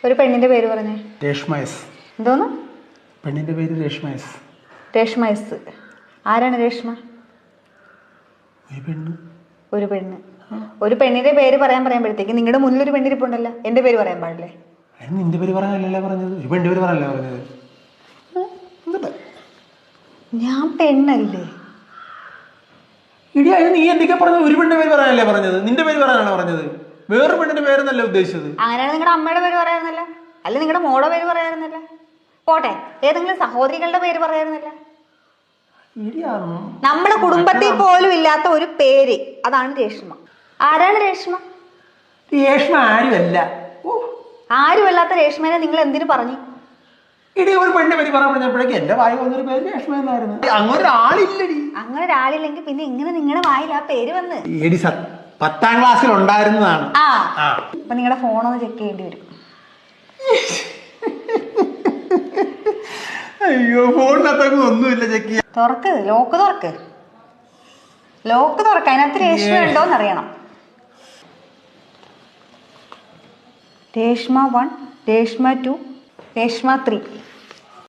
ഒരു പെണ്ണിന്റെ പേര് പറഞ്ഞേ. രേഷ്മ എസ്. എന്തോന്ന്? പെണ്ണിന്റെ പേര് രേഷ്മ എസ്. രേഷ്മ എസ്. ആരാണ് രേഷ്മ? ഒരു പെണ്ണ്. ഒരു പെണ്ണ്. ഒരു പെണ്ണിന്റെ പേര് പറയുമ്പോഴത്തേക്ക് നിങ്ങളുടെ മുന്നിൽ ഒരു പെണ്ണിരിപ്പുണ്ടല്ലോ, എന്റെ പേര് പറയാൻ പാടില്ലേ? നിന്റെ പേര് പറയാനല്ലേ പറഞ്ഞത്, ഒരു പെണ്ണിന്റെ പേര് പറയാനല്ലേ പറഞ്ഞത്. ഞാൻ പെണ്ണല്ലേ? ഇടി നീ എന്തൊക്കെ പറഞ്ഞത്? ഒരു പെണ്ണിന്റെ പേര് പറയാനല്ലേ പറഞ്ഞത്, നിന്റെ പേര് പറയാനാണ് പറഞ്ഞത്. വേറൊരു പെണ്ണിന്റെ പേരെന്നല്ല ഉദ്ദേശിച്ചത്. അങ്ങനെയാണ് നിങ്ങളുടെ അമ്മയുടെ പേര് പറയാറുന്നല്ല, അല്ല നിങ്ങളുടെ മോടെ പേര് പറയാറുന്നല്ല, പോട്ടെ ഏതെങ്കിലും സഹോദരികളുടെ പേര് പറയാറുന്നല്ല. നമ്മുടെ കുടുംബത്തിൽ പോലും ഇല്ലാത്ത ഒരു പേര്, അതാണ് രേഷ്മ. ആരാണ് രേഷ്മ? രേഷ്മ ആരുമല്ല. ആരുമല്ലാത്ത രേഷ്മേനെ നിങ്ങൾ എന്തിനു പറഞ്ഞു? ഇടി ഒരു പെണ്ണിന്റെ പേര് പറയാൻ പറഞ്ഞപ്പോഴേക്ക് എന്റെ വായി വന്നൊരു പേര് രേഷ്മ എന്നായിരുന്നു. അങ്ങനെ ഒരാളില്ലടി. അങ്ങനെ ഒരാളില്ലെങ്കിൽ പിന്നെ എങ്ങനെ നിങ്ങളുടെ വായിൽ ആ പേര് വന്ന്? എടി 10ാം ക്ലാസ്സിൽ ഉണ്ടായിരുന്നതാണ്. അപ്പൊ നിങ്ങളുടെ ഫോണൊന്ന് ചെക്ക് ചെയ്യേണ്ടി വരും. അയ്യോ, ഫോണിനകത്തൊക്കെ ഒന്നുമില്ല ചെക്ക് ചെയ്യാൻ. തുറക്ക്, ലോക്ക് തുറക്ക്, ലോക്ക് തുറക്ക്. അതിനകത്ത് രേഷ്മ ഉണ്ടോന്ന് അറിയണം. രേഷ്മ 1, രേഷ്മ 2, രേഷ്മ 3.